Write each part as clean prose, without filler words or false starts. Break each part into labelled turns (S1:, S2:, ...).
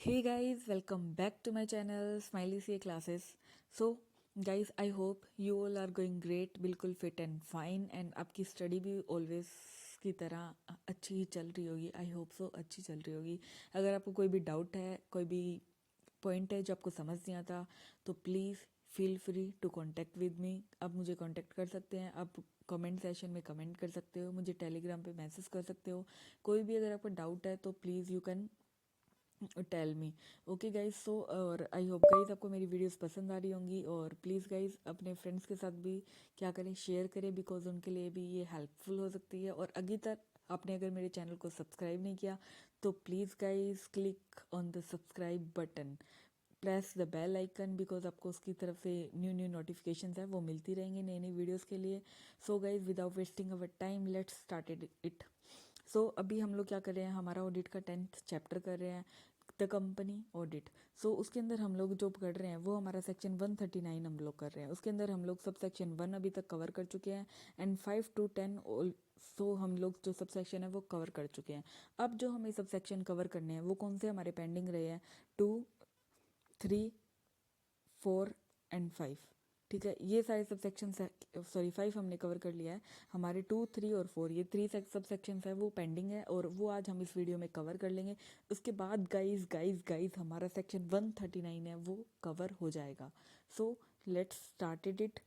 S1: Hey guys, welcome back to my channel Smiley CA Classes. So guys, I hope you all are going great, बिल्कुल fit and fine and आपकी study भी always की तरह अच्छी ही चल रही होगी. आई होप सो अच्छी चल रही होगी. अगर आपको कोई भी डाउट है, कोई भी पॉइंट है जो आपको समझ नहीं आता, तो please feel free to contact with me. आप मुझे कॉन्टैक्ट कर सकते हैं, आप कमेंट सेशन में कमेंट कर सकते हो, मुझे टेलीग्राम पे मैसेज कर सकते हो. कोई भी अगर आपको डाउट है तो please you can tell me. Okay guys, so और आई होप गाइज आपको मेरी वीडियोस पसंद आ रही होंगी. और प्लीज़ गाइज अपने फ्रेंड्स के साथ भी क्या करें, शेयर करें, बिकॉज उनके लिए भी ये हेल्पफुल हो सकती है. और अभी तक आपने अगर मेरे चैनल को सब्सक्राइब नहीं किया तो please guys click on the subscribe button, press the bell icon, because आपको उसकी तरफ से न्यू न्यू नोटिफिकेशन है वो मिलती रहेंगी नई नई वीडियोज़ के लिए. So guys without wasting our time let's started it. So अभी हम लोग क्या कर रहे हैं, हमारा ऑडिट का 10th चैप्टर कर रहे हैं, द कंपनी ऑडिट. सो उसके अंदर हम लोग जो कर रहे हैं वो हमारा सेक्शन 139 हम लोग कर रहे हैं. उसके अंदर हम लोग सब सेक्शन 1 अभी तक कवर कर चुके हैं एंड 5 to 10 सो हम लोग जो सब सेक्शन है वो कवर कर चुके हैं. अब जो हमें सब सेक्शन कवर करने हैं वो कौन से हमारे पेंडिंग रहे हैं, 2, 3, 4 एंड 5. ठीक है, ये सारे सब सेक्शन, सॉरी 5 हमने कवर कर लिया है. हमारे 2, 3 और 4 ये 3 सब सेक्शन है वो पेंडिंग है और वो आज हम इस वीडियो में कवर कर लेंगे. उसके बाद गाइस गाइस गाइस हमारा सेक्शन 139 है वो कवर हो जाएगा. So let's started it.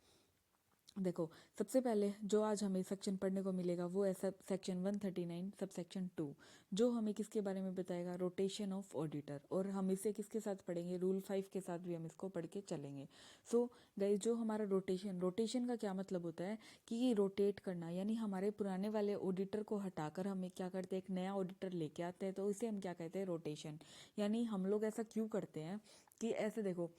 S1: देखो, सबसे पहले जो आज हमें सेक्शन पढ़ने को मिलेगा वो है सब सेक्शन 139 सब सेक्शन 2, जो हमें किसके बारे में बताएगा, रोटेशन ऑफ ऑडिटर. और हम इसे किसके साथ पढ़ेंगे, रूल 5 के साथ भी हम इसको पढ़ के चलेंगे. सो गाइस, जो हमारा रोटेशन का क्या मतलब होता है कि ये रोटेट करना, यानी हमारे पुराने वाले ऑडिटर को हटाकर हमें क्या करते हैं, एक नया ऑडिटर लेके आते हैं, तो इसे हम क्या कहते हैं, रोटेशन. यानी हम लोग ऐसा क्यों करते हैं कि ऐसे देखो,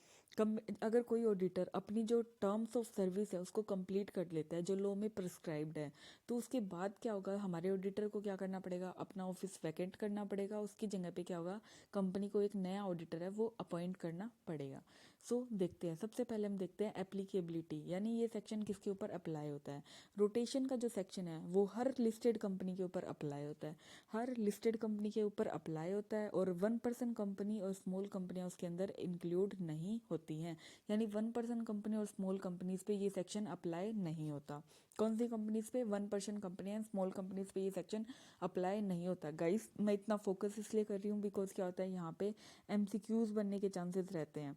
S1: अगर कोई ऑडिटर अपनी जो टर्म्स ऑफ सर्विस है उसको कंप्लीट कर लेता है जो लॉ में प्रिस्क्राइब्ड है, तो उसके बाद क्या होगा, हमारे ऑडिटर को क्या करना पड़ेगा, अपना ऑफिस वैकेंट करना पड़ेगा. उसकी जगह पे क्या होगा, कंपनी को एक नया ऑडिटर है वो अपॉइंट करना पड़ेगा. सो देखते हैं, सबसे पहले हम देखते हैं एप्लीकेबिलिटी, यानी ये सेक्शन किसके ऊपर अप्लाई होता है. रोटेशन का जो सेक्शन है वो हर लिस्टेड कंपनी के ऊपर अप्लाई होता है, हर लिस्टेड कंपनी के ऊपर अप्लाई होता है. और 1% कंपनी और स्मॉल कंपनियां उसके अंदर इंक्लूड नहीं होती हैं, यानी 1% कंपनी और स्मॉल कंपनीज पे ये सेक्शन अप्लाई नहीं होता. कौन सी कंपनीज पे, 1% कंपनी एंड स्मॉल कंपनीज पे ये सेक्शन अप्लाई नहीं होता. गाइस, मैं इतना फोकस इसलिए कर रही हूँ बिकॉज क्या होता है, यहाँ पे एमसीक्यूज बनने के चांसेस रहते हैं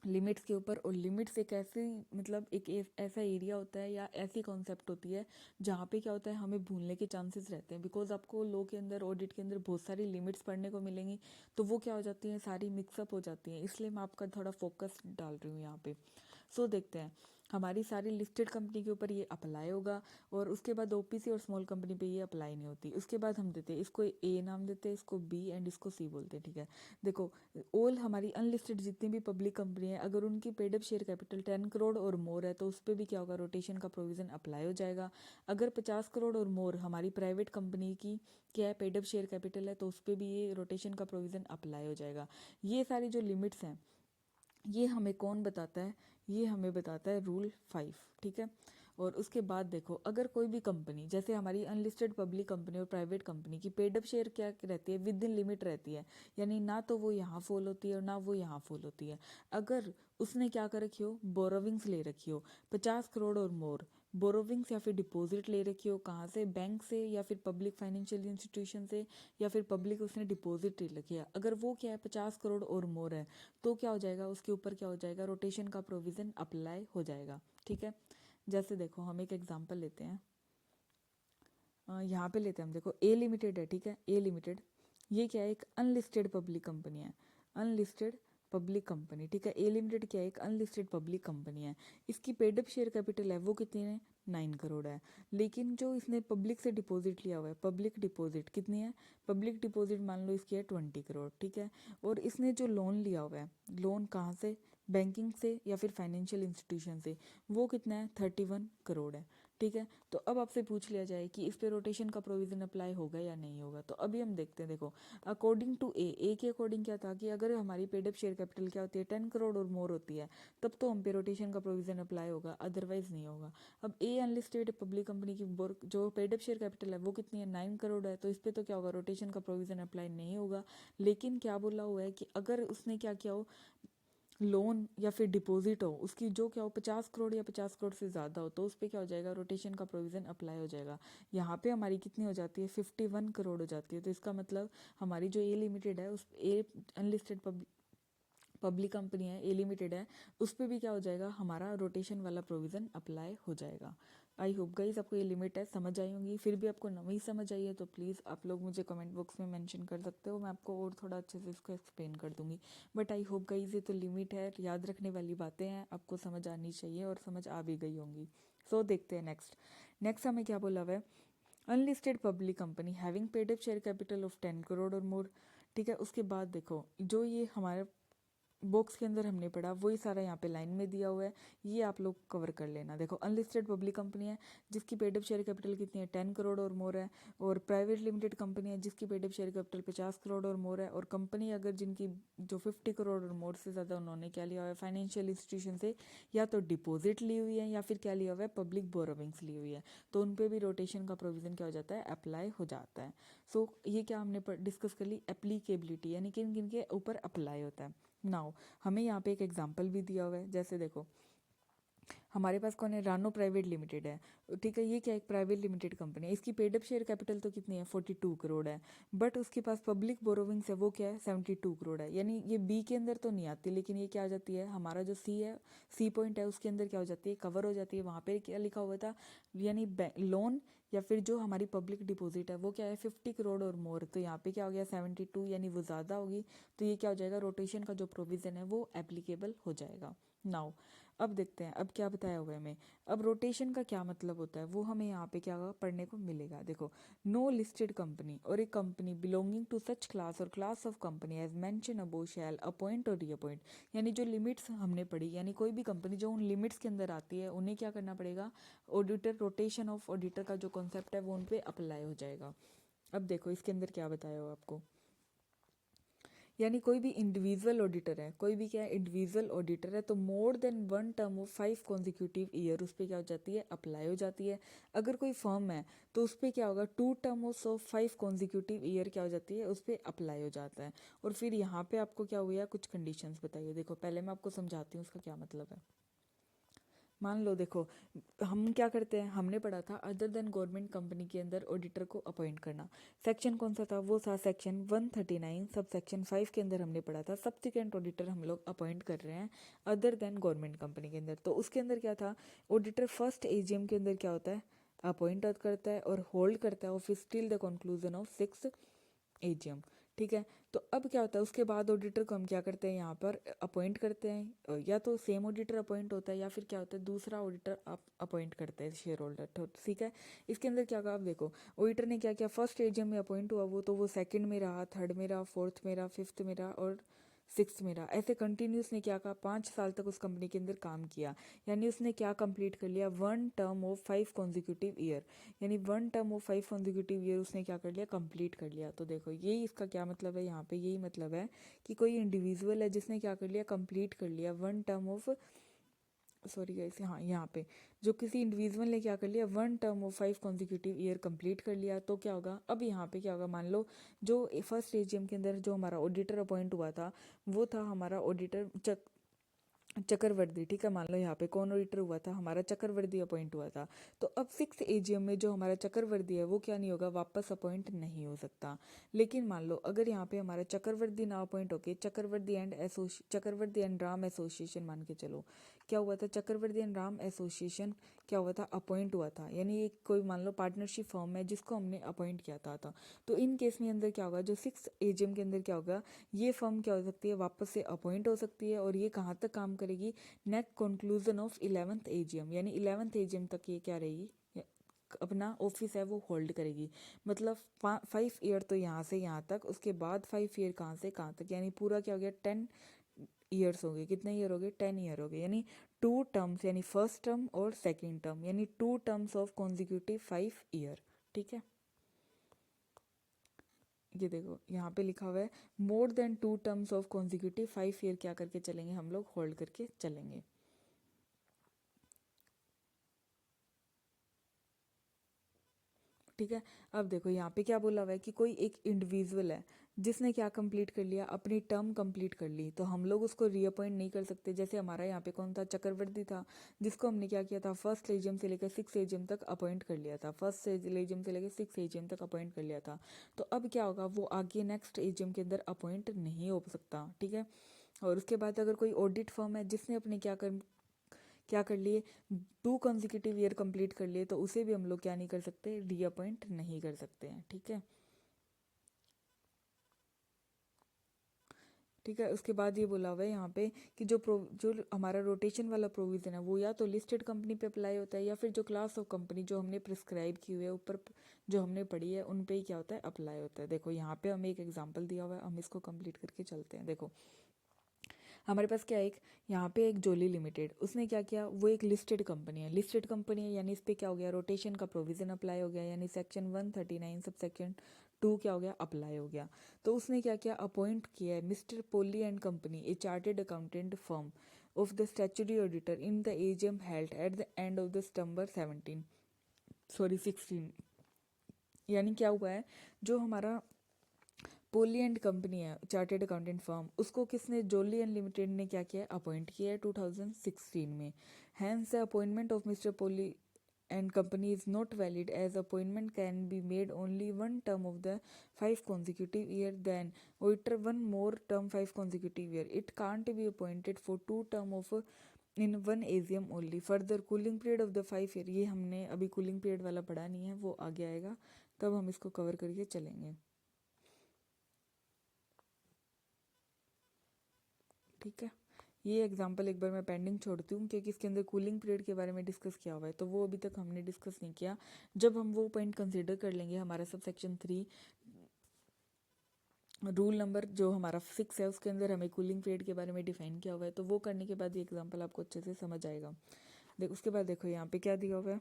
S1: लिमिट्स के ऊपर. और लिमिट्स एक ऐसी, मतलब एक ऐसा एरिया होता है या ऐसी कॉन्सेप्ट होती है जहाँ पे क्या होता है, हमें भूलने के चांसेस रहते हैं. बिकॉज आपको लॉ के अंदर, ऑडिट के अंदर बहुत सारी लिमिट्स पढ़ने को मिलेंगी, तो वो क्या हो जाती हैं, सारी मिक्सअप हो जाती हैं. इसलिए मैं आपका थोड़ा फोकस डाल रही हूँ यहाँ पे. सो देखते हैं, हमारी सारी लिस्टेड कंपनी के ऊपर ये अप्लाई होगा और उसके बाद ओपीसी और स्मॉल कंपनी पे ये अप्लाई नहीं होती. उसके बाद हम देते हैं इसको ए नाम देते हैं, इसको बी एंड इसको सी बोलते हैं. ठीक है, देखो, ऑल हमारी अनलिस्टेड जितनी भी पब्लिक कंपनी है, अगर उनकी paid up share capital 10 crore और मोर है तो उस पर भी क्या होगा, रोटेशन का प्रोविजन अप्लाई हो जाएगा. अगर 50 करोड़ और मोर हमारी प्राइवेट कंपनी की क्या है, पेड अप शेयर कैपिटल है, तो उस पर भी ये रोटेशन का प्रोविजन अप्लाई हो जाएगा. ये सारी जो लिमिट्स हैं ये हमें कौन बताता है, ये हमें बताता है रूल 5. ठीक है, और उसके बाद देखो, अगर कोई भी कंपनी, जैसे हमारी अनलिस्टेड पब्लिक कंपनी और प्राइवेट कंपनी की पेड अप शेयर क्या रहती है, विद इन लिमिट रहती है, यानी ना तो वो यहाँ फॉल होती है और ना वो यहाँ फॉल होती है. अगर उसने क्या कर रखी हो, बोरोविंग्स ले रखी हो 50 करोड़ और मोर, बोरोविंग्स या फिर डिपॉजिट ले रखी हो, कहाँ से, बैंक से या फिर पब्लिक फाइनेंशियल इंस्टीट्यूशन से या फिर पब्लिक उसने डिपॉजिट ले रखी है, अगर वो क्या है 50 करोड़ और मोर है, तो क्या हो जाएगा, उसके ऊपर क्या हो जाएगा, रोटेशन का प्रोविज़न अप्लाई हो जाएगा. ठीक है, जैसे देखो हम एक एग्जांपल लेते हैं, यहाँ पे लेते हैं हम, देखो ए लिमिटेड है. ठीक है, ए लिमिटेड ये क्या है, एक अनलिस्टेड पब्लिक कंपनी है, अनलिस्टेड पब्लिक कंपनी. ठीक है, ए लिमिटेड क्या है, एक अनलिस्टेड पब्लिक कंपनी है. इसकी पेड अप शेयर कैपिटल है वो कितनी है, 9 करोड़ है. लेकिन जो इसने पब्लिक से डिपॉजिट लिया हुआ है, पब्लिक डिपॉजिट कितनी है, पब्लिक डिपॉजिट मान लो इसकी है 20 करोड़. ठीक है, और इसने जो लोन लिया हुआ है, लोन कहाँ से, बैंकिंग से या फिर फाइनेंशियल इंस्टीट्यूशन से, वो कितना है, 31 करोड़ है. ठीक है, तो अब आपसे पूछ लिया जाए कि इस पे रोटेशन का प्रोविज़न अप्लाई होगा या नहीं होगा। तो अभी हम देखते हैं, देखो अकॉर्डिंग टू ए के अकॉर्डिंग क्या था कि अगर हमारी पेड अप शेयर कैपिटल क्या होती है 10 करोड़ और मोर होती है, तब तो हम पे रोटेशन का प्रोविज़न अप्लाई होगा, अदरवाइज नहीं होगा। अब ए अनलिस्टेड पब्लिक कंपनी की जो पेड अप शेयर कैपिटल है वो कितनी है, 9 करोड़ है, तो इस पर तो क्या होगा, रोटेशन का प्रोविज़न अप्लाई नहीं होगा। लेकिन क्या बोला हुआ है कि अगर उसने क्या किया हो, लोन या फिर डिपॉजिट हो उसकी जो क्या हो 50 करोड़ या 50 करोड़ से ज़्यादा हो, तो उस पर क्या हो जाएगा, रोटेशन का प्रोविज़न अप्लाई हो जाएगा। यहाँ पे हमारी कितनी हो जाती है, 51 करोड़ हो जाती है। तो इसका मतलब हमारी जो ए लिमिटेड है, उस ए अनलिस्टेड पब्लिक कंपनी है, ए लिमिटेड है, उस पर भी क्या हो जाएगा, हमारा रोटेशन वाला प्रोविज़न अप्लाई हो जाएगा। आई होप गाइज आपको ये लिमिट है समझ आई होंगी। फिर भी आपको नहीं समझ आई है तो प्लीज़ आप लोग मुझे कमेंट बॉक्स में मेंशन कर सकते हो, मैं आपको और थोड़ा अच्छे से इसको एक्सप्लेन कर दूंगी। बट आई होप गाइज ये तो लिमिट है, याद रखने वाली बातें हैं, आपको समझ आनी चाहिए और समझ आ भी गई होंगी। सो देखते हैं नेक्स्ट। नेक्स्ट हमें क्या बोला हुआ है, unlisted public company having paid up share capital of 10 crore और मोर। ठीक है, उसके बाद देखो जो ये हमारे बॉक्स के अंदर हमने पढ़ा वही सारा यहाँ पे लाइन में दिया हुआ है, ये आप लोग कवर कर लेना। देखो अनलिस्टेड पब्लिक कंपनी है जिसकी पेड अप शेयर कैपिटल कितनी है, 10 करोड़ और मोर है, और प्राइवेट लिमिटेड कंपनी है जिसकी paid up share capital 50 crore और मोर है, और कंपनी अगर जिनकी जो 50 करोड़ और मोर से ज़्यादा उन्होंने क्या लिया हुआ है, फाइनेंशियल इंस्टीट्यूशन से या तो डिपॉजिट ली हुई है या फिर क्या लिया हुआ है, पब्लिक बोरोविंग्स ली हुई है, तो उन पर भी रोटेशन का प्रोविज़न क्या हो जाता है, अप्लाई हो जाता है। सो ये क्या हमने डिस्कस कर ली, एप्लीकेबिलिटी यानी किन किन के ऊपर अप्लाई होता है। नाउ हमें यहाँ पे एक एग्जांपल भी दिया हुआ है, जैसे देखो हमारे पास कौन है, रानो प्राइवेट लिमिटेड है। ठीक है, ये क्या एक प्राइवेट लिमिटेड कंपनी है, इसकी पेड अप शेयर कैपिटल तो कितनी है, 42 करोड़ है, बट उसके पास पब्लिक बोरोविंग्स है वो क्या है, 72 करोड़ है। यानी ये बी के अंदर तो नहीं आती, लेकिन ये क्या आ जाती है, हमारा जो सी है, सी पॉइंट है, उसके अंदर क्या हो जाती है, कवर हो जाती है। वहाँ पे क्या लिखा हुआ था, यानी लोन या फिर जो हमारी पब्लिक डिपॉजिट है वो क्या है, 50 करोड़ और मोर, तो यहाँ पे क्या हो गया 72, यानी वो ज़्यादा होगी, तो ये क्या हो जाएगा, रोटेशन का जो प्रोविज़न है वो एप्लीकेबल हो जाएगा। नाउ अब देखते हैं अब क्या बताया हुआ है हमें। अब रोटेशन का क्या मतलब होता है वो हमें यहाँ पे क्या पढ़ने को मिलेगा। देखो, नो लिस्टेड कंपनी और एक company belonging to such class और class of company as mention above shall appoint और रीअपॉइंट। यानी जो लिमिट्स हमने पढ़ी, यानी कोई भी कंपनी जो उन लिमिट्स के अंदर आती है उन्हें क्या करना पड़ेगा, ऑडिटर, रोटेशन ऑफ ऑडिटर का जो कॉन्सेप्ट है वो उन पर अप्लाई हो जाएगा। अब देखो इसके अंदर क्या बताया हो आपको, यानी कोई भी इंडिविजुअल ऑडिटर है, कोई भी क्या है, इंडिविजुअल ऑडिटर है, तो more than one term of 5 consecutive year उस पर क्या हो जाती है, अप्लाई हो जाती है। अगर कोई फर्म है तो उस पर क्या होगा, 2 टर्म ऑफ 5 कॉन्जिक्यूटिव ईयर क्या हो जाती है, उस पर अप्लाई हो जाता है। और फिर यहाँ पे आपको क्या हुआ, कुछ कंडीशंस बताइए। देखो पहले मैं आपको समझाती हूँ उसका क्या मतलब है। मान लो देखो, हम क्या करते हैं, हमने पढ़ा था अदर देन गवर्नमेंट कंपनी के अंदर ऑडिटर को अपॉइंट करना। सेक्शन कौन सा था, वो था सेक्शन 139 सब सेक्शन 5 के अंदर हमने पढ़ा था सब्सिक्वेंट ऑडिटर हम लोग अपॉइंट कर रहे हैं अदर देन गवर्नमेंट कंपनी के अंदर। तो उसके अंदर क्या था, ऑडिटर फर्स्ट एजीएम के अंदर क्या होता है, अपॉइंट करता है और होल्ड करता है office till the conclusion of 6 AGM. ठीक है, तो अब क्या होता है, उसके बाद ऑडिटर को हम क्या करते हैं, यहाँ पर अपॉइंट करते हैं, या तो सेम ऑडिटर अपॉइंट होता है या फिर क्या होता है, दूसरा ऑडिटर अपॉइंट करता है शेयर होल्डर। तो ठीक है, इसके अंदर क्या कहा, आप देखो ऑडिटर ने क्या किया, फर्स्ट एजीएम में अपॉइंट हुआ वो, तो वो सेकंड में रहा, थर्ड में रहा, फोर्थ में रहा, फिफ्थ में रहा और सिक्स में रहा। ऐसे कंटिन्यूस ने क्या कहा, 5 साल तक उस कंपनी के अंदर काम किया। यानी उसने क्या कंप्लीट कर लिया, 1 टर्म ऑफ 5 कॉन्जिक्यूटिव ईयर, यानी 1 टर्म ऑफ 5 कॉन्जिक्यूटिव ईयर उसने क्या कर लिया, कंप्लीट कर लिया। तो देखो यही इसका क्या मतलब है, यहाँ पे यही मतलब है कि कोई इंडिविजुअल है जिसने क्या कर लिया, कंप्लीट कर लिया 1 टर्म ऑफ, सॉरी गाइस, हाँ यहाँ पे जो किसी इंडिविजुअल ने क्या कर लिया, 1 term of 5 consecutive year complete कर लिया, तो क्या होगा, अब यहाँ पे क्या होगा, मान लो जो फर्स्ट एजीएम के अंदर जो हमारा ऑडिटर अपॉइंट हुआ था वो था हमारा ऑडिटर चक्रवर्ती। ठीक है, मान लो यहाँ पे कौन ऑडिटर हुआ था, हमारा चक्रवर्ती अपॉइंट हुआ था। तो अब 6 एजीएम में जो हमारा चक्रवर्ती है वो क्या नहीं होगा, वापस अपॉइंट नहीं हो सकता। लेकिन मान लो अगर यहाँ पे हमारा चक्रवर्ती ना अपॉइंट होके चक्रवर्ती एंड राम एसोसिएशन मान के चलो, क्या हुआ था, चक्रवर्ती एंड राम एसोसिएशन क्या हुआ था, अपॉइंट हुआ था। यानी एक कोई मान लो पार्टनरशिप फर्म है जिसको हमने अपॉइंट किया था। तो इन केस में अंदर क्या होगा, जो 6 एजीएम के अंदर क्या होगा, ये फर्म क्या हो सकती है, वापस से अपॉइंट हो सकती है। और ये कहाँ तक काम करेगी, net conclusion of 11th AGM, यानी 11th एजीएम तक ये क्या रहेगी, अपना ऑफिस है वो होल्ड करेगी। मतलब 5 ईयर तो यहाँ से यहाँ तक, उसके बाद 5 ईयर कहाँ से कहाँ तक, यानी पूरा क्या हो गया, 10 ईयर्स हो गए, कितने ईयर हो गए, 10 ईयर हो गए, यानी 2 टर्म्स, यानी फर्स्ट टर्म और सेकेंड टर्म, यानी 2 टर्म्स ऑफ कॉन्जिक्यूटिव 5 ईयर। ठीक है, ये देखो यहाँ पे लिखा हुआ है more than 2 terms of consecutive 5 year क्या करके चलेंगे हम लोग, होल्ड करके चलेंगे। ठीक है, अब देखो यहाँ पे क्या बोला हुआ है कि कोई एक इंडिविजुअल है जिसने क्या कंप्लीट कर लिया, अपनी टर्म कंप्लीट कर ली, तो हम लोग उसको रीअपॉइंट नहीं कर सकते। जैसे हमारा यहाँ पे कौन था, चक्रवर्ती था, जिसको हमने क्या किया था, फर्स्ट एजीएम से लेकर 6 एजीएम तक अपॉइंट कर लिया था, फर्स्ट एजीएम से लेकर 6 एजीएम तक अपॉइंट कर लिया था। तो अब क्या होगा, वो आगे नेक्स्ट एजीएम के अंदर अपॉइंट नहीं हो सकता। ठीक है, और उसके बाद अगर कोई ऑडिट फर्म है जिसने अपने क्या कर लिए, 2 कंसेक्यूटिव ईयर कंप्लीट कर लिए, तो उसे भी हम लोग क्या नहीं कर सकते, रीअपॉइंट नहीं कर सकते हैं। ठीक है, ठीक है, उसके बाद ये बोला हुआ है यहाँ पे कि जो हमारा रोटेशन वाला प्रोविज़न है वो या तो लिस्टेड कंपनी पे अप्लाई होता है या फिर जो क्लास ऑफ कंपनी जो हमने प्रिस्क्राइब की हुई है ऊपर जो हमने पढ़ी है उन पे ही क्या होता है, अप्लाई होता है। देखो यहाँ पे हमें एक एग्जांपल दिया हुआ है, हम इसको कंप्लीट करके चलते हैं। देखो हमारे पास क्या है, एक यहाँ पे एक जोली लिमिटेड, उसने क्या किया, वो एक लिस्टेड कंपनी है, लिस्टेड कंपनी है यानी इस पर क्या हो गया, रोटेशन का प्रोविज़न अप्लाई हो गया, यानी सेक्शन 139 सब सेक्शन 2 क्या हो गया, अप्लाई हो गया। तो उसने क्या किया, अपॉइंट किया है mister Poly and company a chartered accountant firm of the statutory auditor in the AGM held at the end of the September 16, यानी क्या हुआ है, जो हमारा पोली एंड कंपनी है चार्टेड अकाउंटेंट फर्म, उसको किसने, जोली एंड लिमिटेड ने क्या किया, अपॉइंट किया है 2016 में। Hence the appointment of mister Poly and company is not valid as appointment can be made only 1 term of the 5 consecutive year, then auditor 1 more term 5 consecutive year, it can't be appointed for 2 term of in 1 AGM only, further cooling period of the 5 year, ये हमने अभी cooling period वाला पढ़ा नहीं है, वो आगे आएगा तब हम इसको कवर करके चलेंगे। ठीक है, ये एग्जांपल एक बार मैं पेंडिंग छोड़ती हूँ क्योंकि इसके अंदर कूलिंग पीरियड के बारे में डिस्कस किया हुआ है, तो वो अभी तक हमने डिस्कस नहीं किया। जब हम वो पॉइंट कंसिडर कर लेंगे, हमारा सब सेक्शन 3 रूल नंबर जो हमारा 6 है उसके अंदर हमें कूलिंग पीरियड के बारे में डिफाइन किया हुआ है, तो वो करने के बाद ये एग्जाम्पल आपको अच्छे से समझ आएगा। देखो उसके बाद देखो यहाँ पे क्या दिया हुआ है,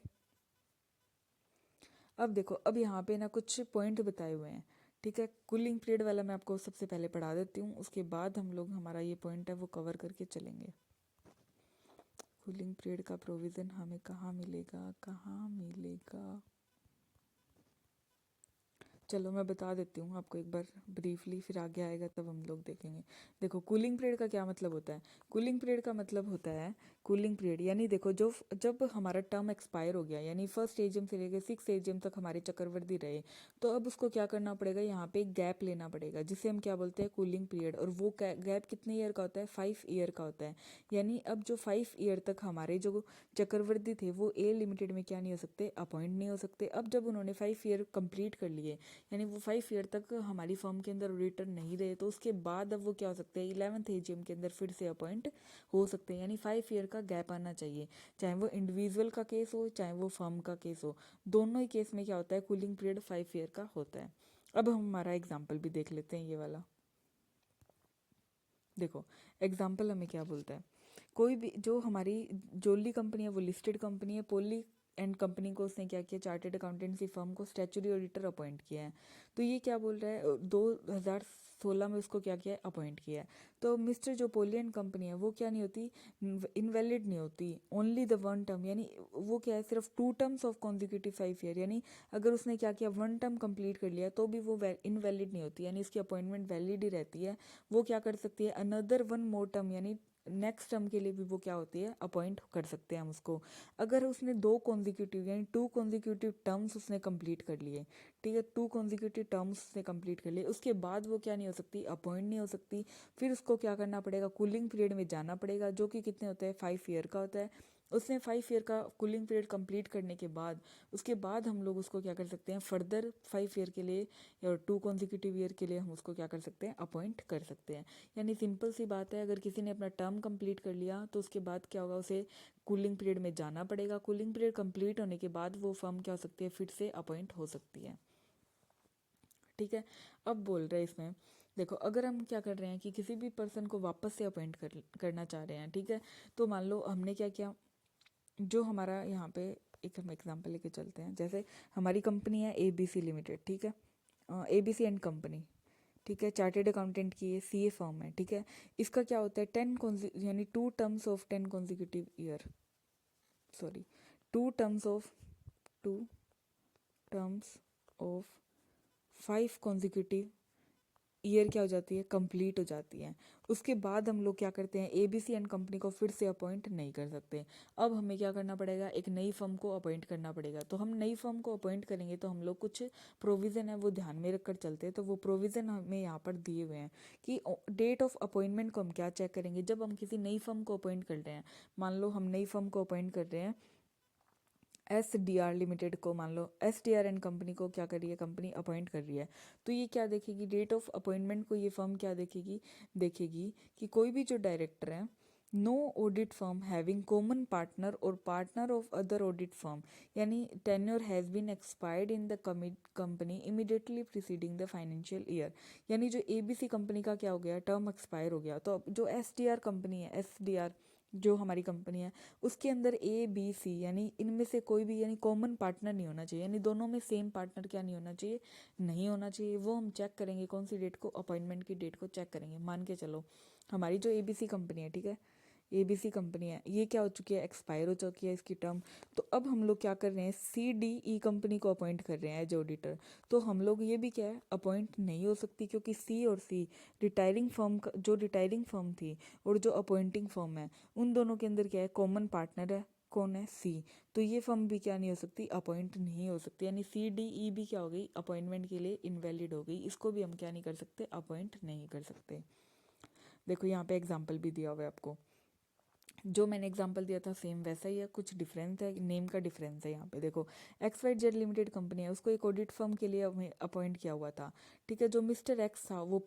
S1: अब देखो अब यहाँ पे ना कुछ पॉइंट बताए हुए हैं। ठीक है, कूलिंग पीरियड वाला मैं आपको सबसे पहले पढ़ा देती हूँ, उसके बाद हम लोग हमारा ये पॉइंट है वो कवर करके चलेंगे। कूलिंग पीरियड का प्रोविज़न हमें कहाँ मिलेगा, कहाँ मिलेगा, चलो मैं बता देती हूँ आपको एक बार ब्रीफली, फिर आगे आएगा तब हम लोग देखेंगे। देखो कूलिंग पीरियड का क्या मतलब होता है, कूलिंग पीरियड का मतलब होता है, कूलिंग पीरियड यानी देखो जो जब हमारा टर्म एक्सपायर हो गया, यानी फर्स्ट एजीएम से लेकर 6 एजीएम तक हमारे चक्रवर्ती रहे, तो अब उसको क्या करना पड़ेगा, यहाँ पे एक गैप लेना पड़ेगा जिसे हम क्या बोलते हैं, कूलिंग पीरियड, और वो गैप कितने ईयर का होता है, 5 ईयर का होता है। यानी अब जो 5 ईयर तक हमारे जो चक्रवर्ती थे वो ए लिमिटेड में क्या नहीं हो सकते, अपॉइंट नहीं हो सकते। अब जब उन्होंने 5 ईयर कंप्लीट कर लिए, यानी वो 5 ईयर तक हमारी फर्म के अंदर ऑडिटर नहीं रहे, तो उसके बाद अब वो क्या हो सकते हैं, 11th एजीएम के अंदर फिर से अपॉइंट हो सकते हैं। यानी 5 ईयर का गैप आना चाहिए, चाहे वो इंडिविजुअल का केस हो चाहे वो फर्म का केस हो, दोनों ही केस में क्या होता है, कूलिंग पीरियड 5 ईयर का होता है। अब हम हमारा एग्जाम्पल भी देख लेते हैं, ये वाला देखो एग्जाम्पल हमें क्या बोलता है, कोई भी जो हमारी जोली कंपनी है वो लिस्टेड कंपनी है, पोली एंड कंपनी को उसने क्या किया, चार्टेड अकाउंटेंसी फर्म को स्टैचुटरी ऑडिटर अपॉइंट किया है। तो ये क्या बोल रहा है, 2016 में उसको क्या किया है, अपॉइंट किया है। तो मिस्टर जो पोली एंड कंपनी है वो क्या नहीं होती, इनवैलिड नहीं होती, ओनली द 1 टर्म, यानी वो क्या है, सिर्फ 2 टर्म्स ऑफ कॉन्जिक्यूटिव 5 ईयर, यानी अगर उसने क्या किया 1 टर्म कंप्लीट कर लिया तो भी वो इनवैलिड नहीं होती, यानी इसकी अपॉइंटमेंट वैलिड ही रहती है। वो क्या कर सकती है, अनदर 1 मोर टर्म, यानी नेक्स्ट टर्म के लिए भी वो क्या होती है, अपॉइंट कर सकते हैं हम उसको। अगर उसने 2 कॉन्जिक्यूटिव यानी 2 कॉन्जिक्यूटिव टर्म्स उसने कंप्लीट कर लिए, ठीक है, 2 कॉन्जिक्यूटिव टर्म्स उसने कंप्लीट कर लिए, उसके बाद वो क्या नहीं हो सकती, अपॉइंट नहीं हो सकती। फिर उसको क्या करना पड़ेगा, कूलिंग पीरियड में जाना पड़ेगा, जो कि कितने होता है, 5 ईयर का होता है। उसने 5 ईयर का कूलिंग पीरियड कंप्लीट करने के बाद उसके बाद हम लोग उसको क्या कर सकते हैं, फर्दर 5 ईयर के लिए या 2 कॉन्जिक्यूटिव ईयर के लिए हम उसको क्या कर सकते हैं, अपॉइंट कर सकते हैं। यानी सिंपल सी बात है, अगर किसी ने अपना टर्म कंप्लीट कर लिया तो उसके बाद क्या होगा, उसे कूलिंग पीरियड में जाना पड़ेगा, कूलिंग पीरियड कंप्लीट होने के बाद वो फर्म क्या हो सकती है, फिर से अपॉइंट हो सकती है। ठीक है, अब बोल रहे हैं इसमें देखो अगर हम क्या कर रहे हैं कि किसी भी पर्सन को वापस से अपॉइंट करना चाह रहे हैं, ठीक है, तो मान लो हमने क्या किया, जो हमारा यहाँ पे एक हम एग्जांपल लेके चलते हैं, जैसे हमारी कंपनी है ABC लिमिटेड, ठीक है, ABC एंड कंपनी, ठीक है, चार्टेड अकाउंटेंट की ये CA फर्म है, ठीक है। इसका क्या होता है, यानी 2 terms of 10 consecutive year, sorry, 2 terms of 2 terms of 5 consecutive year क्या हो जाती है, कंप्लीट हो जाती है। उसके बाद हम लोग क्या करते हैं, ABC एंड कंपनी को फिर से अपॉइंट नहीं कर सकते। अब हमें क्या करना पड़ेगा, एक नई फर्म को अपॉइंट करना पड़ेगा। तो हम नई फर्म को अपॉइंट करेंगे तो हम लोग कुछ प्रोविज़न है वो ध्यान में रखकर चलते हैं। तो वो प्रोविज़न हमें यहाँ पर दिए हुए हैं कि डेट ऑफ अपॉइंटमेंट को हम क्या चेक करेंगे, जब हम किसी नई फर्म को अपॉइंट कर रहे हैं। मान लो हम नई फर्म को अपॉइंट कर रहे हैं SDR लिमिटेड को, मान लो SDR एंड कंपनी को क्या कर रही है, कंपनी अपॉइंट कर रही है। तो ये क्या देखेगी, डेट ऑफ अपॉइंटमेंट को ये फर्म क्या देखेगी, देखेगी कि कोई भी जो डायरेक्टर है, no audit firm having common partner और partner of other audit firm, यानी tenure has been expired in the company immediately preceding the financial year. यानी जो ABC कंपनी का क्या हो गया, टर्म एक्सपायर हो गया। तो अब जो SDR कंपनी है, SDR जो हमारी कंपनी है, उसके अंदर ABC यानी इनमें से कोई भी यानी कॉमन पार्टनर नहीं होना चाहिए, यानी दोनों में सेम पार्टनर क्या नहीं होना चाहिए, नहीं होना चाहिए। वो हम चेक करेंगे कौन सी डेट को, अपॉइंटमेंट की डेट को चेक करेंगे। मान के चलो हमारी जो ABC कंपनी है, ठीक है, ABC कंपनी है, ये क्या हो चुकी है, एक्सपायर हो चुकी है इसकी टर्म। तो अब हम लोग क्या कर रहे हैं, CDE कंपनी को अपॉइंट कर रहे हैं एज ऑडिटर। तो हम लोग ये भी क्या है, अपॉइंट नहीं हो सकती, क्योंकि C और C रिटायरिंग फर्म, जो रिटायरिंग फर्म थी और जो अपॉइंटिंग फर्म है, उन दोनों के अंदर क्या है, कॉमन पार्टनर है, कौन है, C। तो ये फर्म भी क्या नहीं हो सकती, अपॉइंट नहीं हो सकती, यानी CDE भी क्या हो गई, अपॉइंटमेंट के लिए इनवैलिड हो गई। इसको भी हम क्या नहीं कर सकते, अपॉइंट नहीं कर सकते। देखो यहाँ पे एग्जाम्पल भी दिया हुआ है आपको, जो मैंने एग्जांपल दिया था सेम वैसा ही है, कुछ डिफरेंस है, नेम का डिफरेंस है। यहाँ पे देखो XYZ लिमिटेड कंपनी है, उसको एक ऑडिट फर्म के लिए हमें अपॉइंट किया हुआ था, ठीक है। जो मिस्टर एक्स था वो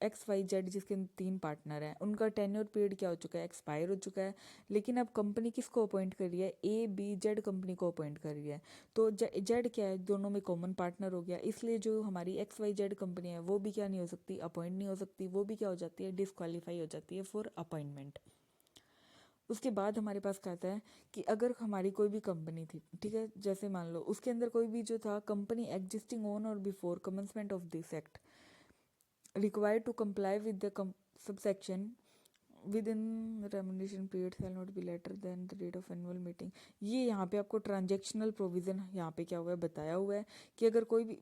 S1: XYZ जिसके 3 पार्टनर हैं, उनका टेन्योर पीरियड क्या हो चुका है, एक्सपायर हो चुका है। लेकिन अब कंपनी किसको अपॉइंट कर रही है, ABZ कंपनी को अपॉइंट कर रही है। तो जेड क्या है, दोनों में कॉमन पार्टनर हो गया, इसलिए जो हमारी XYZ कंपनी है वो भी क्या नहीं हो सकती, अपॉइंट नहीं हो सकती, वो भी क्या हो जाती है, डिस्क्वालीफाई हो जाती है फॉर अपॉइंटमेंट। उसके बाद हमारे पास कहता है कि अगर हमारी कोई भी कंपनी थी, ठीक है, जैसे मान लो उसके अंदर कोई भी जो था, कंपनी एग्जिस्टिंग ऑन और before commencement of this act required to comply with the subsection within remuneration period shall not be later than the date of annual meeting. ये यहाँ पे आपको ट्रांजेक्शनल प्रोविजन यहाँ पे क्या हुआ है, बताया हुआ है कि अगर कोई भी,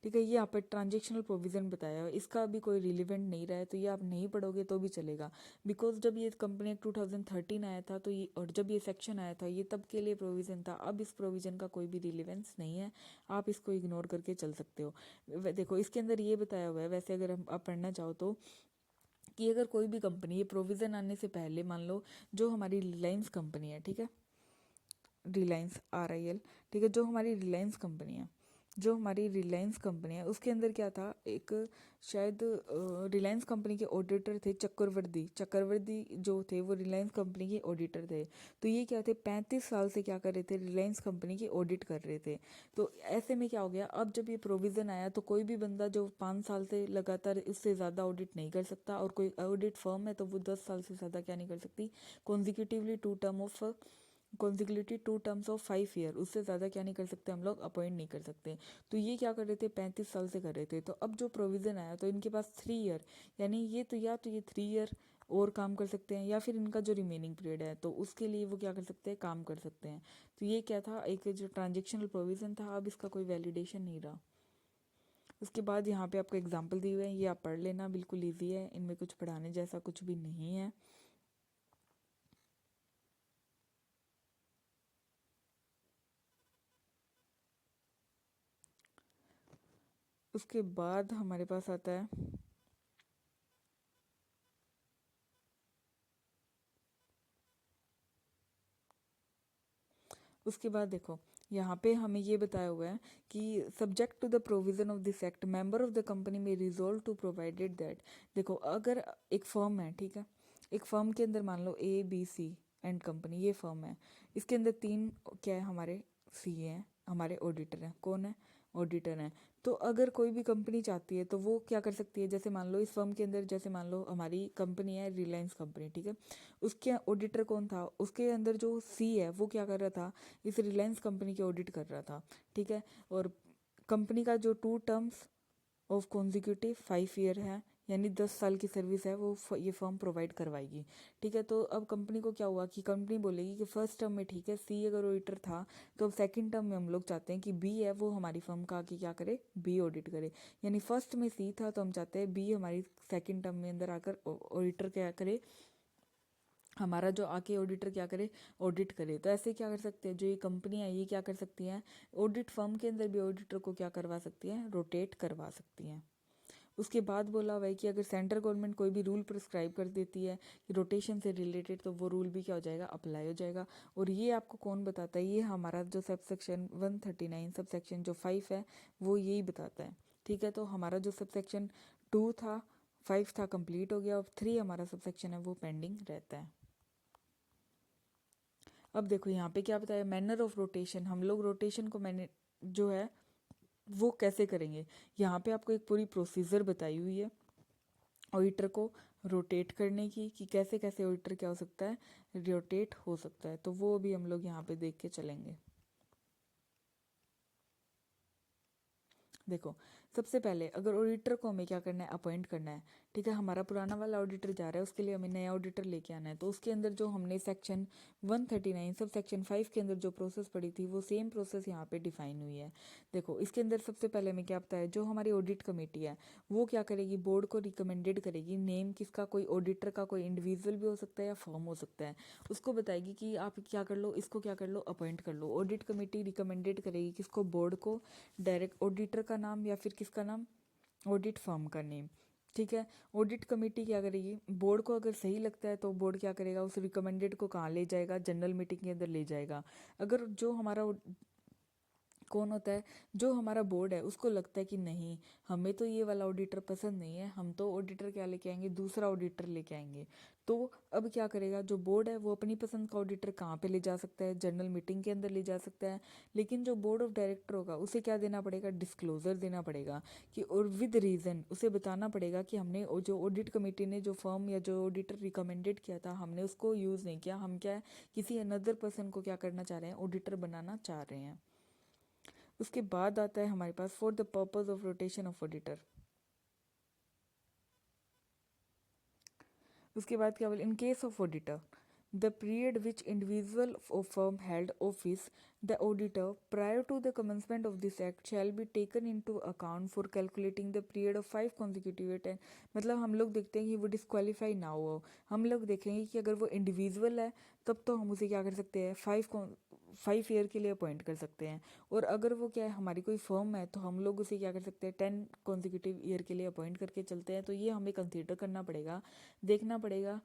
S1: ठीक है, ये यहाँ पर ट्रांजेक्शनल प्रोविज़न बताया है, इसका अभी कोई रिलीवेंट नहीं रहा है, तो ये आप नहीं पढ़ोगे तो भी चलेगा। बिकॉज जब ये कंपनी एक्ट 2013 आया था, तो ये, और जब ये सेक्शन आया था, ये तब के लिए प्रोविज़न था। अब इस प्रोविज़न का कोई भी रिलीवेंस नहीं है, आप इसको इग्नोर करके चल सकते हो। देखो इसके अंदर ये बताया हुआ है, वैसे अगर हम आप पढ़ना चाहो तो, कि अगर कोई भी कंपनी, ये प्रोविज़न आने से पहले मान लो जो हमारी रिलायंस कंपनी है, ठीक है, रिलायंस RIL, ठीक है, जो हमारी रिलायंस कंपनी है, जो हमारी रिलायंस कंपनी है, उसके अंदर क्या था, एक शायद रिलायंस कंपनी के ऑडिटर थे चक्रवर्ती जो थे, वो रिलायंस कंपनी के ऑडिटर थे। तो ये क्या थे, 35 साल से क्या कर रहे थे, रिलायंस कंपनी की ऑडिट कर रहे थे। तो ऐसे में क्या हो गया, अब जब ये प्रोविज़न आया तो कोई भी बंदा जो 5 साल से लगातार उससे ज़्यादा ऑडिट नहीं कर सकता, और कोई ऑडिट फर्म है तो वो 10 साल से ज़्यादा क्या नहीं कर सकती, कॉन्जिक्यूटिवली 2 टर्म्स ऑफ 5 ईयर, उससे ज़्यादा क्या नहीं कर सकते, हम लोग अपॉइंट नहीं कर सकते। तो ये क्या कर रहे थे, 35 साल से कर रहे थे। तो अब जो प्रोविज़न आया तो इनके पास 3 ईयर, यानी ये तो या तो ये 3 ईयर और काम कर सकते हैं, या फिर इनका जो रिमेनिंग पीरियड है तो उसके लिए वो क्या कर सकते हैं, काम कर सकते हैं। तो ये क्या था, एक जो ट्रांजेक्शनल प्रोविज़न था, अब इसका कोई वैलिडेशन नहीं रहा। उसके बाद यहाँ पे आपको एग्जाम्पल दिए हुए हैं, ये आप पढ़ लेना, बिल्कुल ईजी है, इनमें कुछ पढ़ाने जैसा कुछ भी नहीं है। उसके बाद हमारे पास आता है, उसके बाद देखो यहाँ पे हमें ये बताया हुआ है कि subject to the provision of this act member of the company may resolve to provided that. देखो अगर एक फर्म है, ठीक है, एक फर्म के अंदर मान लो ABC एंड कंपनी, ये फर्म है, इसके अंदर 3 क्या है, हमारे CA हैं, हमारे ऑडिटर हैं। कौन है? ऑडिटर हैं। तो अगर कोई भी कंपनी चाहती है तो वो क्या कर सकती है, जैसे मान लो इस फर्म के अंदर, जैसे मान लो हमारी कंपनी है रिलायंस कंपनी, ठीक है, उसके ऑडिटर कौन था, उसके अंदर जो सी है वो क्या कर रहा था, इस रिलायंस कंपनी की ऑडिट कर रहा था, ठीक है। और कंपनी का जो 2 टर्म्स ऑफ कॉन्जिक्यूटिव 5 ईयर है, यानी 10 साल की सर्विस है वो ये फर्म प्रोवाइड करवाएगी, ठीक है। तो अब कंपनी को क्या हुआ कि कंपनी बोलेगी कि फर्स्ट टर्म में ठीक है सी अगर ऑडिटर था, तो अब सेकंड टर्म में हम लोग चाहते हैं कि बी है वो हमारी फर्म का आके क्या करे, बी ऑडिट करे। यानी फर्स्ट में सी था तो हम चाहते हैं बी हमारी सेकंड टर्म में अंदर आकर ऑडिटर क्या करे, हमारा जो आके ऑडिटर क्या करे, ऑडिट करे। तो ऐसे क्या कर सकते हैं, जो ये कंपनी है ये क्या कर सकती हैं, ऑडिट फर्म के अंदर भी ऑडिटर को क्या करवा सकती हैं, रोटेट करवा सकती हैं। उसके बाद बोला हुआ है कि अगर सेंट्रल गवर्नमेंट कोई भी रूल प्रिस्क्राइब कर देती है कि रोटेशन से रिलेटेड, तो वो रूल भी क्या हो जाएगा, अप्लाई हो जाएगा। और ये आपको कौन बताता है, ये हमारा जो सब सेक्शन 139 सब सेक्शन जो 5 है वो यही बताता है, ठीक है। तो हमारा जो सब सेक्शन 2 था, 5 था, कंप्लीट हो गया, और 3 हमारा सब सेक्शन है वो पेंडिंग रहता है। अब देखो यहाँ पे क्या बताया, मैनर ऑफ रोटेशन, हम लोग रोटेशन को मैंने जो है वो कैसे करेंगे, यहाँ पे आपको एक पूरी प्रोसीजर बताई हुई है ऑडिटर को रोटेट करने की, कि कैसे कैसे ऑडिटर क्या हो सकता है, रोटेट हो सकता है। तो वो भी हम लोग यहाँ पे देख के चलेंगे। देखो सबसे पहले अगर ऑडिटर को हमें क्या करना है, अपॉइंट करना है, ठीक है। हमारा पुराना वाला ऑडिटर जा रहा है, उसके लिए हमें नया ऑडिटर लेके आना है। तो उसके अंदर जो हमने सेक्शन 139 सब सेक्शन 5 के अंदर जो प्रोसेस पड़ी थी वो सेम प्रोसेस यहाँ पे डिफाइन हुई है। देखो इसके अंदर सबसे पहले हमें क्या पता है, जो हमारी ऑडिट कमेटी है वो क्या करेगी, बोर्ड को रिकमेंडेड करेगी, नेम किसका, कोई ऑडिटर का कोई इंडिविजुअल भी हो सकता है या फर्म हो सकता है, उसको बताएगी कि आप क्या कर लो, इसको क्या कर लो, अपॉइंट कर लो। ऑडिट कमेटी रिकमेंडेड करेगी किसको, बोर्ड को, डायरेक्ट ऑडिटर का नाम या फिर किसका नाम, ऑडिट फर्म का नेम, ठीक है। ऑडिट कमेटी क्या करेगी, बोर्ड को अगर सही लगता है तो बोर्ड क्या करेगा, उस रिकमेंडेड को कहाँ ले जाएगा, जनरल मीटिंग के अंदर ले जाएगा। अगर जो हमारा कौन होता है, जो हमारा बोर्ड है उसको लगता है कि नहीं हमें तो ये वाला ऑडिटर पसंद नहीं है, हम तो ऑडिटर क्या लेके आएंगे, दूसरा ऑडिटर लेके आएंगे। तो अब क्या करेगा, जो बोर्ड है वो अपनी पसंद का ऑडिटर कहाँ पे ले जा सकता है, जनरल मीटिंग के अंदर ले जा सकता है। लेकिन जो बोर्ड ऑफ डायरेक्टर होगा उसे क्या देना पड़ेगा, डिस्क्लोजर देना पड़ेगा, कि और विद रीज़न उसे बताना पड़ेगा कि हमने जो ऑडिट कमेटी ने जो फर्म या जो ऑडिटर रिकमेंडेड किया था हमने उसको यूज़ नहीं किया, हम क्या है किसी अनदर पर्सन को क्या करना चाह रहे हैं, ऑडिटर बनाना चाह रहे हैं। उसके बाद आता है हमारे पास for the purpose of rotation of auditor. उसके बाद क्या बोले, in case of auditor the period which individual of firm held office the auditor prior to the commencement of this act shall be taken into account for calculating the period of 5 consecutive year. मतलब हम लोग देखते हैं कि वो disqualify ना हो, हम लोग देखेंगे कि अगर वो इंडिविजुअल है तब तो हम उसे क्या कर सकते हैं, 5 ईयर के लिए अपॉइंट कर सकते हैं। और अगर वो क्या है हमारी कोई फर्म है तो हम लोग उसे क्या कर सकते हैं, 10 कॉन्जिक्यूटिव ईयर के लिए अपॉइंट करके चलते हैं। तो ये हमें कंसिडर करना पड़ेगा, देखना पड़ेगा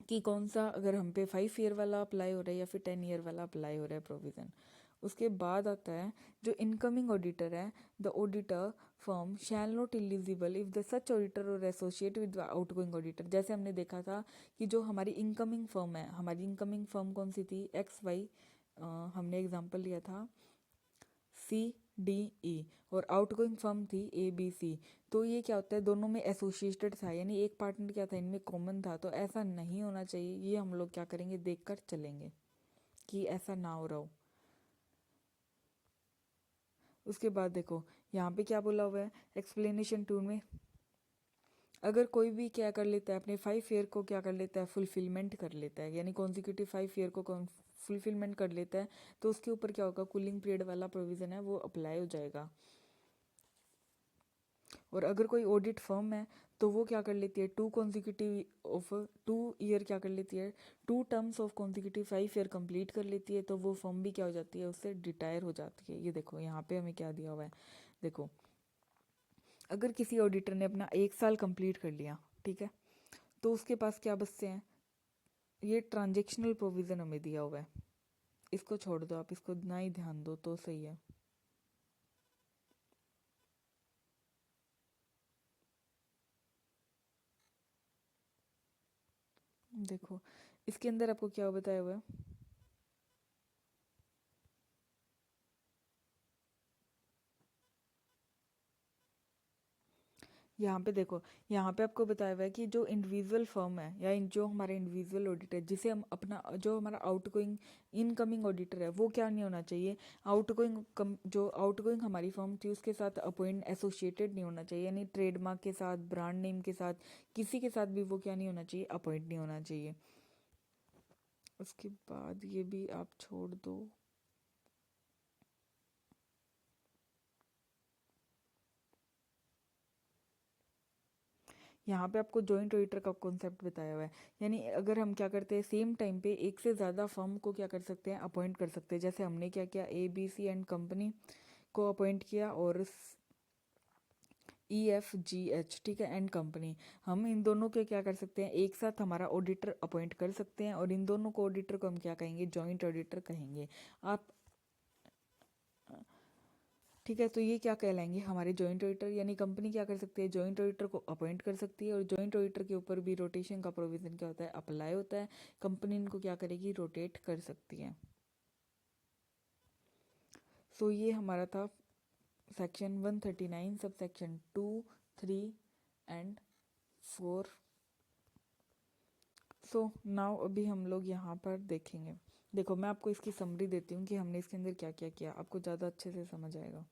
S1: कि कौन सा अगर हम पे 5 ईयर वाला अप्लाई हो रहा है या फिर 10 ईयर वाला अप्लाई हो रहा है प्रोविज़न। उसके बाद आता है जो इनकमिंग ऑडिटर है, the auditor firm shall not eligible if the such auditor और एसोसिएट विद आउटगोइंग ऑडिटर। जैसे हमने देखा था कि जो हमारी इनकमिंग फर्म है, हमारी इनकमिंग फर्म कौन सी थी, एक्स वाई, हमने एग्जांपल लिया था सी डी ई, और आउटगोइंग फर्म थी ए बी सी। तो ये क्या होता है, दोनों में एसोसिएटेड था, यानी एक पार्टनर क्या था, इनमें कॉमन था। तो ऐसा नहीं होना चाहिए, ये हम लोग क्या करेंगे, देख कर चलेंगे कि ऐसा ना हो रहा हो। उसके बाद देखो यहाँ पे क्या बोला हुआ है एक्सप्लेनेशन 2 में, अगर कोई भी क्या कर लेता है, अपने 5 ईयर को क्या कर लेता है, फुलफिलमेंट कर लेता है, यानी कॉन्जिक्यूटिव 5 ईयर को फुलफिलमेंट कर लेता है, तो उसके ऊपर क्या होगा, कूलिंग पीरियड वाला प्रोविज़न है वो अप्लाई हो जाएगा। और अगर कोई ऑडिट फर्म है तो वो क्या कर लेती है, 2 ईयर क्या कर लेती है, 2 terms of consecutive 5 year complete कर लेती है, तो वो फर्म भी क्या हो जाती है, उससे रिटायर हो जाती है। ये देखो यहाँ पे हमें क्या दिया हुआ है, देखो अगर किसी ऑडिटर ने अपना 1 साल कंप्लीट कर लिया, ठीक है, तो उसके पास क्या बचते हैं, ये ट्रांजेक्शनल प्रोविज़न हमें दिया हुआ है, इसको छोड़ दो आप, इसको ना ही ध्यान दो तो सही है। देखो इसके अंदर आपको क्या बताया हुआ है, यहाँ पे देखो, यहाँ पे आपको बताया हुआ है कि जो इंडिविजुअल फर्म है या जो हमारा इंडिविजुअल ऑडिटर है, जिसे हम अपना जो हमारा आउटगोइंग इनकमिंग ऑडिटर है वो क्या नहीं होना चाहिए, जो आउटगोइंग हमारी फर्म थी उसके साथ अपॉइंट एसोसिएटेड नहीं होना चाहिए, यानी ट्रेडमार्क के साथ, ब्रांड नेम के साथ, किसी के साथ भी वो क्या नहीं होना चाहिए, अपॉइंट नहीं होना चाहिए। उसके बाद ये भी आप छोड़ दो। यहाँ पे आपको जॉइंट ऑडिटर का कॉन्सेप्ट बताया हुआ है, यानी अगर हम क्या करते हैं सेम टाइम पे एक से ज़्यादा फर्म को क्या कर सकते हैं, अपॉइंट कर सकते हैं। जैसे हमने क्या किया, ABC एंड कंपनी को अपॉइंट किया और EFGH, ठीक है, एंड कंपनी, हम इन दोनों के क्या कर सकते हैं, एक साथ हमारा ऑडिटर अपॉइंट कर सकते हैं और इन दोनों को ऑडिटर को हम क्या कहेंगे, जॉइंट ऑडिटर कहेंगे। आप ठीक है, तो ये क्या कहलाएंगे, हमारे जॉइंट ऑडिटर, यानी कंपनी क्या कर सकती है, जॉइंट ऑडिटर को अपॉइंट कर सकती है और जॉइंट ऑडिटर के ऊपर भी रोटेशन का प्रोविजन क्या होता है, अप्लाई होता है। कंपनी इनको क्या करेगी, रोटेट कर सकती है। सो ये हमारा था section 139 sub section 2, 3 and 4। So now अभी हम लोग यहाँ पर देखेंगे। देखो मैं आपको इसकी समरी देती हूँ कि हमने इसके अंदर क्या क्या किया, आपको ज़्यादा अच्छे से समझ आएगा।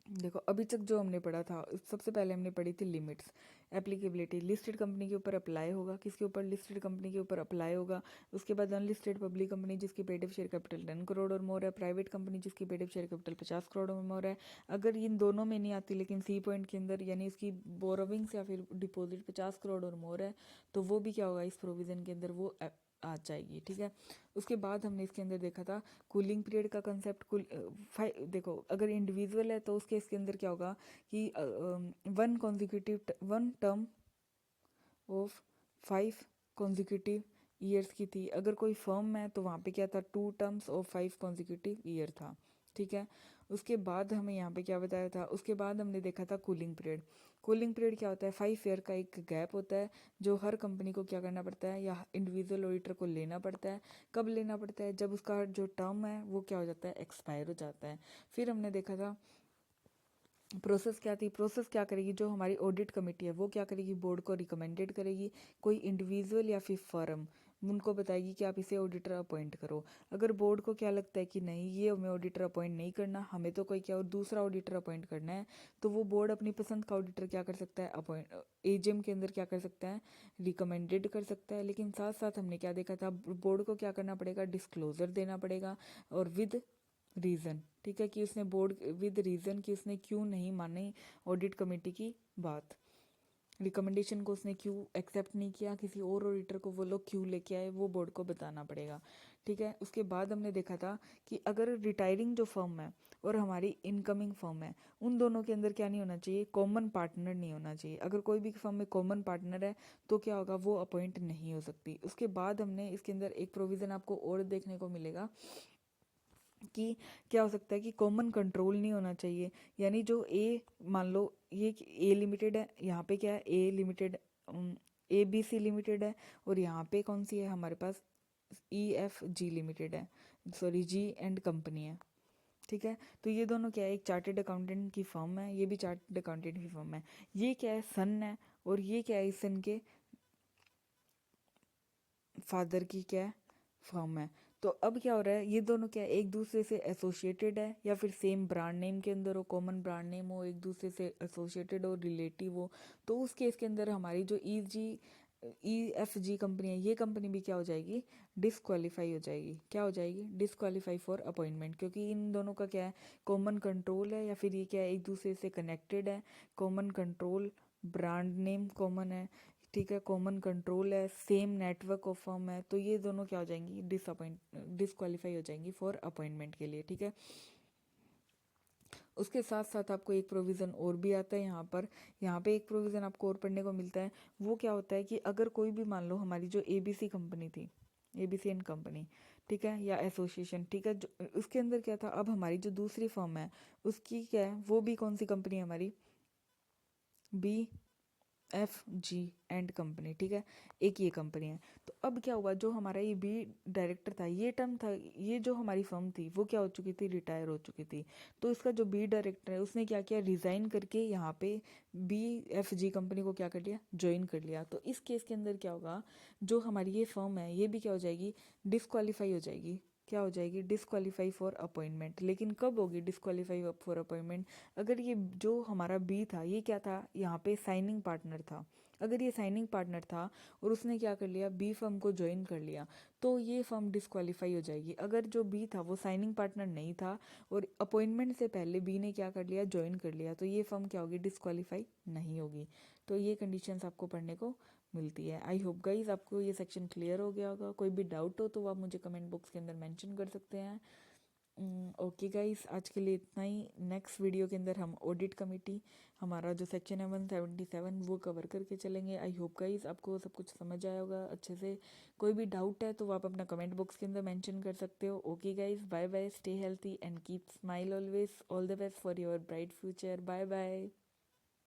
S1: देखो अभी तक जो हमने पढ़ा था, सबसे पहले हमने पढ़ी थी लिमिट्स। एप्लीकेबिलिटी लिस्टेड कंपनी के ऊपर अप्लाई होगा, किसके ऊपर, लिस्टेड कंपनी के ऊपर अप्लाई होगा। उसके बाद अनलिस्टेड पब्लिक कंपनी जिसकी paid up share capital 10 crore और मोर है, प्राइवेट कंपनी जिसकी paid up share capital 50 crore और मोर है। अगर इन दोनों में नहीं आती लेकिन सी पॉइंट के अंदर यानी इसकी बोरोविंग्स या फिर डिपॉजिट 50 करोड़ और मोर है, तो वो भी क्या होगा, इस प्रोविज़न के अंदर वो आ जाएगी। ठीक है, उसके बाद हमने इसके अंदर देखा था कूलिंग पीरियड का कंसेप्ट। देखो अगर इंडिविजुअल है तो उसके इसके अंदर क्या होगा कि one term of 5 consecutive years की थी। अगर कोई फर्म है तो वहाँ पे क्या था, 2 टर्म्स ऑफ 5 कॉन्जिक्यूटिव ईयर था। ठीक है, उसके बाद हमें यहाँ पे क्या बताया था, उसके बाद हमने देखा था कूलिंग पीरियड। कूलिंग पीरियड क्या होता है, 5 ईयर का एक गैप होता है जो हर कंपनी को क्या करना पड़ता है या इंडिविजुअल ऑडिटर को लेना पड़ता है। कब लेना पड़ता है, जब उसका जो टर्म है वो क्या हो जाता है, एक्सपायर हो जाता है। फिर हमने देखा था प्रोसेस क्या थी, प्रोसेस क्या करेगी, जो हमारी ऑडिट कमेटी है वो क्या करेगी, बोर्ड को रिकमेंडेड करेगी, कोई इंडिविजुअल या फिर फर्म उनको बताएगी कि आप इसे ऑडिटर अपॉइंट करो। अगर बोर्ड को क्या लगता है कि नहीं ये हमें ऑडिटर अपॉइंट नहीं करना, हमें तो कोई क्या और दूसरा ऑडिटर अपॉइंट करना है, तो वो बोर्ड अपनी पसंद का ऑडिटर क्या कर सकता है, अपॉइंट AGM के अंदर क्या कर सकता है, रिकमेंडेड कर सकता है। लेकिन साथ साथ हमने क्या देखा था, बोर्ड को क्या करना पड़ेगा, डिस्क्लोजर देना पड़ेगा और विद रीज़न। ठीक है, कि उसने बोर्ड विद रीज़न कि उसने क्यों नहीं मानी ऑडिट कमेटी की बात, रिकमेंडेशन को उसने क्यों एक्सेप्ट नहीं किया, किसी और ऑडिटर को वो लोग क्यों लेके आए, वो बोर्ड को बताना पड़ेगा। ठीक है, उसके बाद हमने देखा था कि अगर रिटायरिंग जो फर्म है और हमारी इनकमिंग फर्म है, उन दोनों के अंदर क्या नहीं होना चाहिए, कॉमन पार्टनर नहीं होना चाहिए। अगर कोई भी फर्म में कॉमन पार्टनर है तो क्या होगा, वो अपॉइंट नहीं हो सकती। उसके बाद हमने इसके अंदर एक प्रोविज़न आपको और देखने को मिलेगा कि क्या हो सकता है कि कॉमन कंट्रोल नहीं होना चाहिए, यानी जो ए, मान लो ये ए लिमिटेड है, यहाँ पे क्या है, ए लिमिटेड, ABC लिमिटेड है, और यहाँ पे कौन सी है हमारे पास, EFG लिमिटेड है, सॉरी जी एंड कंपनी है। ठीक है, तो ये दोनों क्या है, एक चार्टेड अकाउंटेंट की फर्म है, ये भी चार्टेड अकाउंटेंट की फर्म है। ये क्या है, सन है, और ये क्या है, इस सन के फादर की क्या है, फर्म है। तो अब क्या हो रहा है, ये दोनों क्या है, एक दूसरे से एसोसिएटेड है या फिर सेम ब्रांड नेम के अंदर हो, कॉमन ब्रांड नेम हो, एक दूसरे से एसोसिएटेड हो, रिलेटिव हो। तो उस केस के अंदर हमारी जो EFG कंपनी है, ये कंपनी भी क्या हो जाएगी, डिसक्वालीफाई हो जाएगी। क्या हो जाएगी, डिसक्वालीफाई फॉर अपॉइंटमेंट, क्योंकि इन दोनों का क्या है, कॉमन कंट्रोल है या फिर ये क्या है, एक दूसरे से कनेक्टेड है, common control, brand name common है। ठीक है, कॉमन कंट्रोल है, सेम नेटवर्क ऑफ फर्म है, तो ये दोनों क्या हो जाएंगी, डिसक्वालीफाई हो जाएंगी फॉर अपॉइंटमेंट के लिए। ठीक है, उसके साथ साथ आपको एक प्रोविज़न और भी आता है यहाँ पे एक प्रोविज़न आपको और पढ़ने को मिलता है। वो क्या होता है कि अगर कोई भी, मान लो हमारी जो ABC कंपनी थी, ABC एंड कंपनी, ठीक है, या एसोसिएशन, ठीक है, जो उसके अंदर क्या था, अब हमारी जो दूसरी फर्म है उसकी क्या है, वो भी कौन सी कंपनी है हमारी, बी BFG&Co, ठीक है, एक ये कंपनी है। तो अब क्या हुआ, जो हमारा ये बी डायरेक्टर था, ये टर्म था, ये जो हमारी फर्म थी वो क्या हो चुकी थी, रिटायर हो चुकी थी। तो इसका जो बी डायरेक्टर है उसने क्या किया, रिज़ाइन करके यहाँ पे BFG कंपनी को क्या कर लिया, ज्वाइन कर लिया। तो इस केस के अंदर क्या होगा, जो हमारी ये फर्म है ये भी क्या हो जाएगी, डिसक्वालीफाई हो जाएगी। क्या हो जाएगी, डिसक्वालीफाई फॉर अपॉइंटमेंट। लेकिन कब होगी डिसक्वालीफाई फॉर अपॉइंटमेंट, अगर ये जो हमारा बी था ये क्या था, यहाँ पे साइनिंग पार्टनर था। अगर ये साइनिंग पार्टनर था और उसने क्या कर लिया, बी फर्म को ज्वाइन कर लिया, तो ये फर्म डिसक्वालीफाई हो जाएगी। अगर जो बी था वो साइनिंग पार्टनर नहीं था और अपॉइंटमेंट से पहले बी ने क्या कर लिया, ज्वाइन कर लिया, तो ये फर्म क्या होगी, डिसक्वालीफाई नहीं होगी। तो ये कंडीशंस आपको पढ़ने को मिलती है। आई होप गाइज आपको ये सेक्शन क्लियर हो गया होगा। कोई भी डाउट हो तो आप मुझे कमेंट बॉक्स के अंदर मेंशन कर सकते हैं। ओके गाइस, आज के लिए इतना ही। नेक्स्ट वीडियो के अंदर हम ऑडिट कमेटी, हमारा जो सेक्शन है 177 वो कवर करके चलेंगे। आई होप गाइस आपको सब कुछ समझ आया होगा अच्छे से। कोई भी डाउट है तो आप अपना कमेंट बॉक्स के अंदर मेंशन कर सकते हो। Okay guys, bye bye, stay healthy and keep smile always. All the best for your bright future. Bye bye.